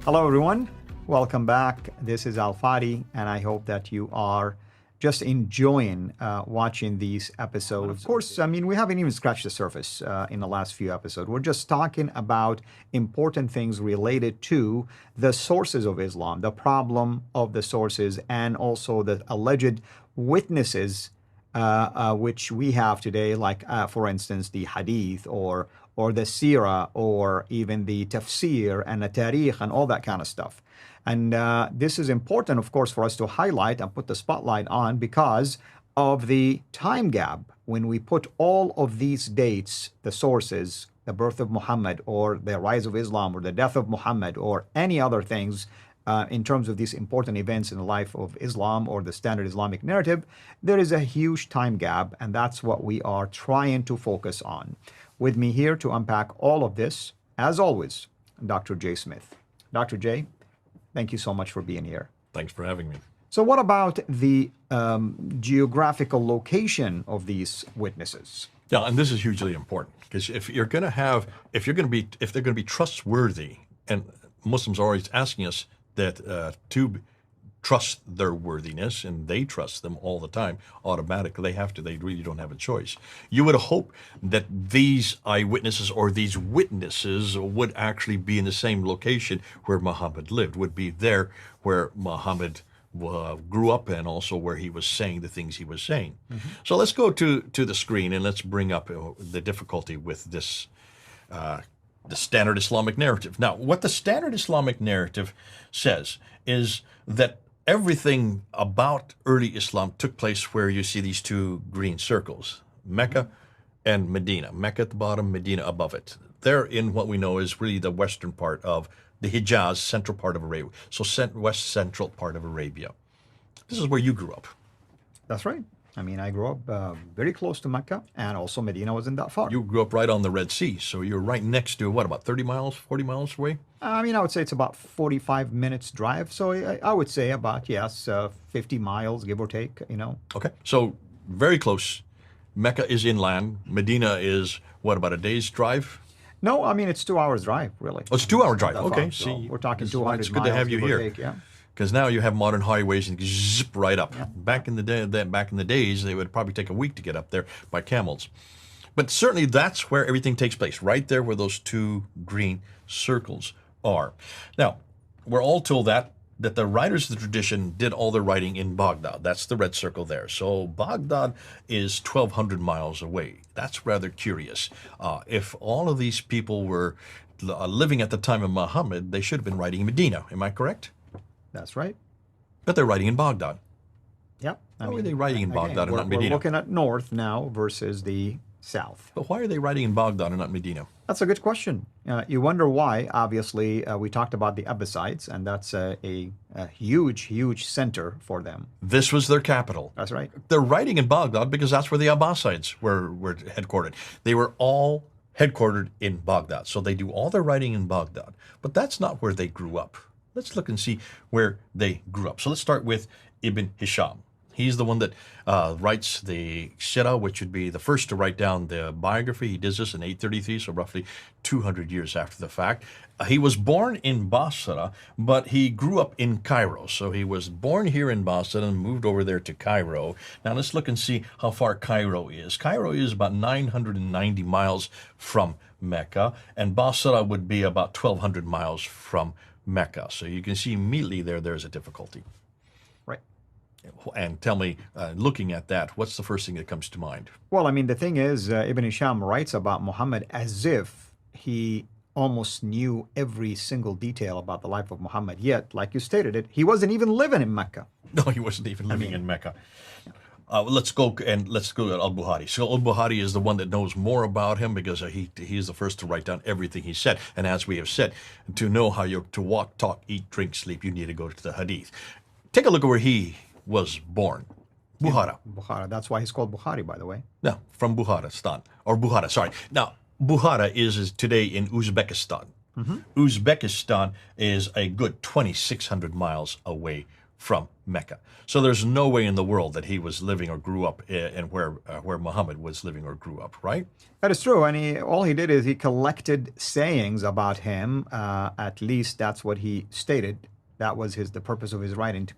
Hello, everyone. Welcome back. This is Al Fadi, and I hope that you are just enjoying watching these episodes. Of course, I mean, we haven't even scratched the surface in the last few episodes. We're just talking about important things related to the sources of Islam, the problem of the sources, and also the alleged witnesses which we have today, like, for instance, the hadith or the seerah or even the tafsir and the tarikh and all that kind of stuff. And this is important, of course, for us to highlight and put the spotlight on because of the time gap. When we put all of these dates, the sources, the birth of Muhammad or the rise of Islam or the death of Muhammad or any other things in terms of these important events in the life of Islam or the standard Islamic narrative, there is a huge time gap, and that's what we are trying to focus on. With me here to unpack all of this, as always, Dr. J. Smith. Dr. J, thank you so much for being here. Thanks for having me. So what about the geographical location of these witnesses? Yeah, and this is hugely important because if they're going to be trustworthy, and Muslims are always asking us that to trust their worthiness, and they trust them all the time, automatically they really don't have a choice. You would hope that these eyewitnesses or these witnesses would actually be in the same location where Muhammad lived, would be there where Muhammad grew up and also where he was saying the things he was saying. Mm-hmm. So let's go to the screen and let's bring up the difficulty with this the standard Islamic narrative. Now, what the standard Islamic narrative says is that everything about early Islam took place where you see these two green circles, Mecca and Medina. Mecca at the bottom, Medina above it. They're in what we know is really the western part of the Hijaz, central part of Arabia. So west central part of Arabia. This is where you grew up. That's right. I mean, I grew up very close to Mecca, and also Medina wasn't that far. You grew up right on the Red Sea, so you're right next to, what, about 30 miles, 40 miles away? I mean, I would say it's about 45 minutes drive, so I would say about, 50 miles, give or take, Okay, so very close. Mecca is inland. Medina is, what, about a day's drive? No, I mean, it's 2 hours drive, really. Oh, it's 2 hour drive, okay. Far, so see, we're talking 200 miles. It's good to have you here. Take, yeah. Because now you have modern highways and you zip right up. Yeah. Back in the days, they would probably take a week to get up there by camels. But certainly that's where everything takes place, right there where those two green circles are. Now, we're all told that the writers of the tradition did all their writing in Baghdad. That's the red circle there. So Baghdad is 1,200 miles away. That's rather curious. If all of these people were living at the time of Muhammad, they should have been writing in Medina. Am I correct? That's right. But they're writing in Baghdad. Yep. Why are they writing in Baghdad and not Medina? We're looking at north now versus the south. But why are they writing in Baghdad and not Medina? That's a good question. You wonder why. Obviously, we talked about the Abbasides, and that's a huge, huge center for them. This was their capital. That's right. They're writing in Baghdad because that's where the Abbasides were headquartered. They were all headquartered in Baghdad. So they do all their writing in Baghdad. But that's not where they grew up. Let's look and see where they grew up. So let's start with Ibn Hisham. He's the one that writes the Sirah, which would be the first to write down the biography. He does this in 833, so roughly 200 years after the fact. He was born in Basra, but he grew up in Cairo. So he was born here in Basra and moved over there to Cairo. Now let's look and see how far Cairo is. Cairo is about 990 miles from Mecca, and Basra would be about 1,200 miles from Mecca. So you can see immediately there's a difficulty. Right. And tell me, looking at that, what's the first thing that comes to mind? Well, I mean, the thing is, Ibn Hisham writes about Muhammad as if he almost knew every single detail about the life of Muhammad. Yet, like you stated it, he wasn't even living in Mecca. No, he wasn't even living in Mecca. Let's go to Al-Bukhari. So Al-Bukhari is the one that knows more about him because he is the first to write down everything he said. And as we have said, to know how you're to walk, talk, eat, drink, sleep, you need to go to the Hadith. Take a look at where he was born. Bukhara. Bukhara. That's why he's called Bukhari, by the way. No, from Bukharistan. Or Bukhara, sorry. Now, Bukhara is today in Uzbekistan. Mm-hmm. Uzbekistan is a good 2,600 miles away from Mecca. So there's no way in the world that he was living or grew up in where Muhammad was living or grew up, right? That is true. And all he did is he collected sayings about him. At least that's what he stated. That was the purpose of his writing,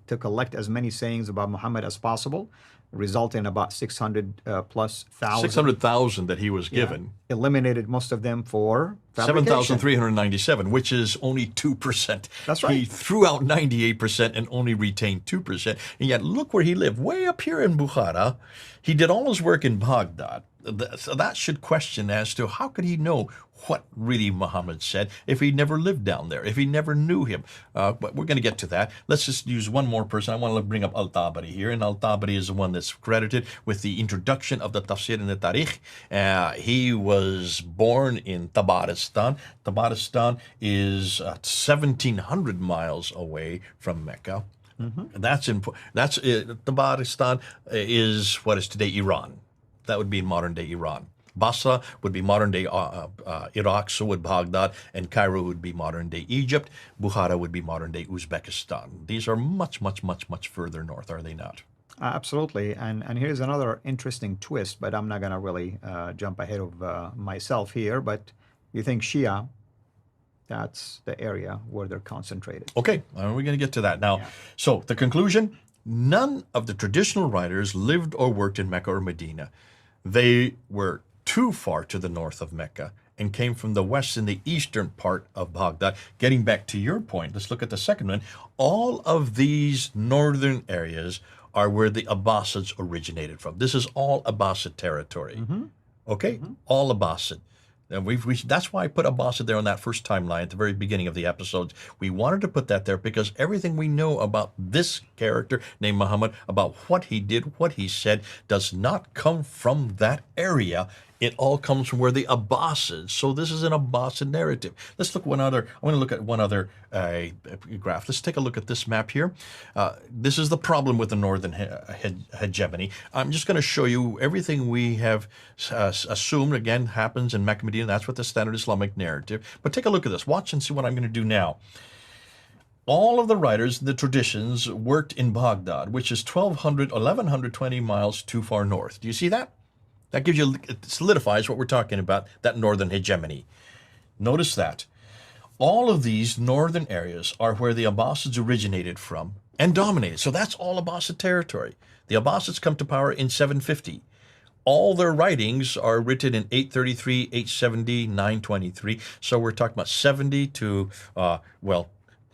to collect as many sayings about Muhammad as possible, resulting in about 600 plus thousand. 600,000 that he was given. Eliminated most of them for fabrication. 7,397, which is only 2%. That's right. He threw out 98% and only retained 2%. And yet look where he lived, way up here in Bukhara. He did all his work in Baghdad. So that should question as to how could he know what really Muhammad said if he never lived down there, if he never knew him. But we're going to get to that. Let's just use one more person. I want to bring up Al-Tabari here, and Al-Tabari is the one that's credited with the introduction of the Tafsir and the Tarikh. He was born in Tabaristan. Tabaristan is 1,700 miles away from Mecca. Mm-hmm. Tabaristan is what is today Iran. That would be in modern-day Iran. Basra would be modern-day Iraq, so would Baghdad, and Cairo would be modern-day Egypt. Bukhara would be modern-day Uzbekistan. These are much, much, much, much further north, are they not? Absolutely. And here's another interesting twist, but I'm not going to really jump ahead of myself here. But you think Shia, that's the area where they're concentrated. Okay, we're going to get to that now. Yeah. So the conclusion, none of the traditional writers lived or worked in Mecca or Medina. They were too far to the north of Mecca and came from the west and the eastern part of Baghdad. Getting back to your point, let's look at the second one. All of these northern areas are where the Abbasids originated from. This is all Abbasid territory. Mm-hmm. Okay? Mm-hmm. All Abbasid. And that's why I put Abbasid there on that first timeline at the very beginning of the episodes. We wanted to put that there because everything we know about this character named Muhammad, about what he did, what he said, does not come from that area. It all comes from where the Abbasids. So this is an Abbasid narrative. Let's look I want to look at one other graph. Let's take a look at this map here. This is the problem with the northern hegemony. I'm just going to show you everything we have assumed, again, happens in Mecca, Medina. That's what the standard Islamic narrative. But take a look at this. Watch and see what I'm going to do now. All of the writers, the traditions, worked in Baghdad, which is 1,120 miles too far north. Do you see that? That gives you, it solidifies what we're talking about, that northern hegemony. Notice that. All of these northern areas are where the Abbasids originated from and dominated. So that's all Abbasid territory. The Abbasids come to power in 750. All their writings are written in 833, 870, 923. So we're talking about 70 to,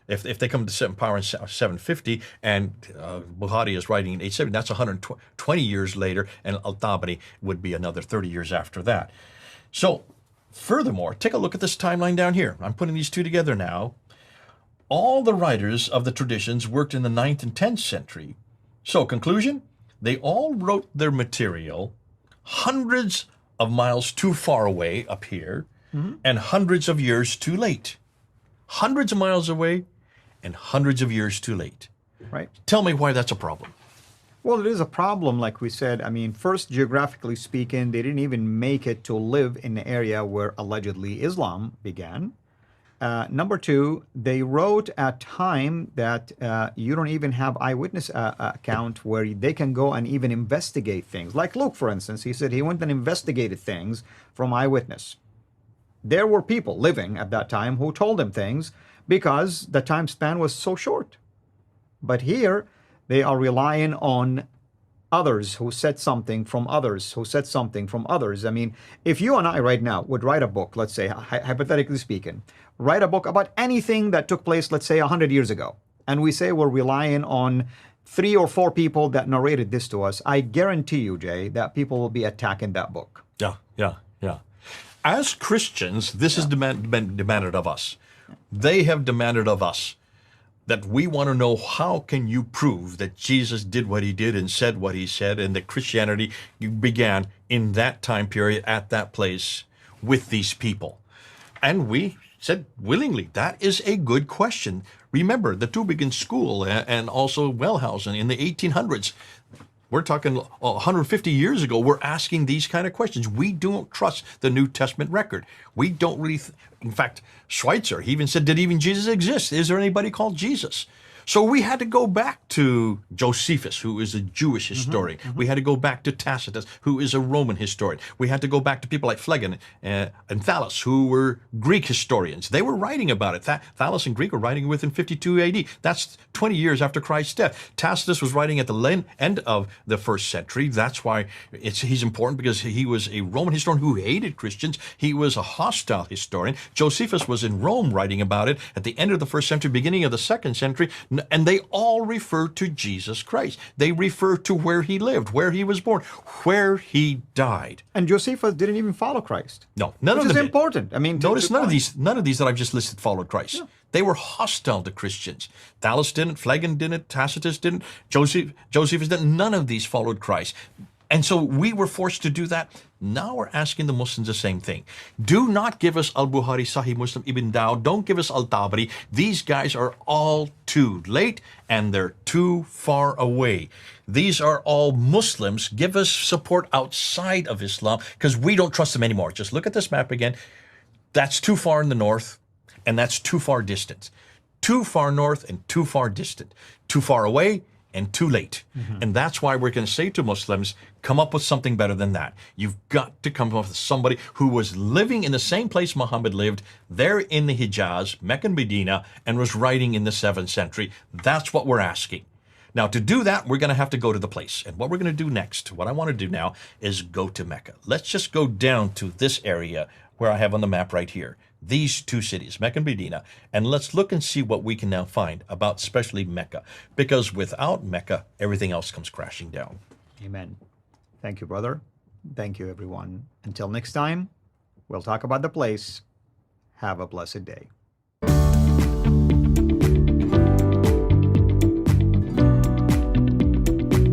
if they come to power in 750 and Bukhari is writing in 870, that's 120 years later, and Al-Tabari would be another 30 years after that. So, furthermore, take a look at this timeline down here. I'm putting these two together now. All the writers of the traditions worked in the 9th and 10th century. So, conclusion, they all wrote their material hundreds of miles too far away up here, mm-hmm. and hundreds of years too late. Hundreds of miles away and hundreds of years too late. Right. Tell me why that's a problem. Well, it is a problem, like we said. I mean, first, geographically speaking, they didn't even make it to live in the area where allegedly Islam began. Number two, they wrote at time that you don't even have eyewitness account where they can go and even investigate things. Like Luke, for instance, he said he went and investigated things from eyewitness. There were people living at that time who told him things because the time span was so short. But here, they are relying on others who said something from others, who said something from others. I mean, if you and I right now would write a book, let's say, hypothetically speaking, write a book about anything that took place, let's say, 100 years ago, and we say we're relying on 3 or 4 people that narrated this to us, I guarantee you, Jay, that people will be attacking that book. Yeah. As Christians, this is been demanded of us. They have demanded of us that we want to know, how can you prove that Jesus did what he did and said what he said, and that Christianity began in that time period at that place with these people? And we said willingly, that is a good question. Remember, the Tübingen School and also Wellhausen in the 1800s, we're talking 150 years ago, we're asking these kind of questions. We don't trust the New Testament record. We don't really, in fact, Schweitzer, he even said, did even Jesus exist? Is there anybody called Jesus? So we had to go back to Josephus, who is a Jewish historian. We had to go back to Tacitus, who is a Roman historian. We had to go back to people like Phlegon and Thallus, who were Greek historians. They were writing about it. Thallus and Greek were writing within 52 AD. That's 20 years after Christ's death. Tacitus was writing at the end of the first century. That's why he's important, because he was a Roman historian who hated Christians. He was a hostile historian. Josephus was in Rome writing about it at the end of the first century, beginning of the second century, and they all refer to Jesus Christ. They refer to where he lived, where he was born, where he died. And Josephus didn't even follow Christ. No, none which of them is did. important. I mean, Notice none of these that I've just listed followed Christ. Yeah. They were hostile to Christians. Thallus didn't, Phlegon didn't, Tacitus didn't, Josephus didn't. None of these followed Christ. And so we were forced to do that. Now we're asking the Muslims the same thing. Do not give us Al-Bukhari, Sahih Muslim, Ibn Dawud. Don't give us Al-Tabari. These guys are all too late and they're too far away. These are all Muslims. Give us support outside of Islam, because we don't trust them anymore. Just look at this map again. That's too far in the north, and that's too far distant. Too far north and too far distant. Too far away and too late. And that's why we're going to say to Muslims, come up with something better than that. You've got to come up with somebody who was living in the same place Muhammad lived, there in the Hijaz, Mecca and Medina, and was writing in the 7th century. That's what we're asking. Now, to do that, we're going to have to go to the place. And what we're going to do next, what I want to do now, is go to Mecca. Let's just go down to this area where I have on the map right here. These two cities, Mecca and Medina, and let's look and see what we can now find about especially Mecca, because without Mecca, everything else comes crashing down. Amen. Thank you, brother. Thank you, everyone. Until next time, we'll talk about the place. Have a blessed day.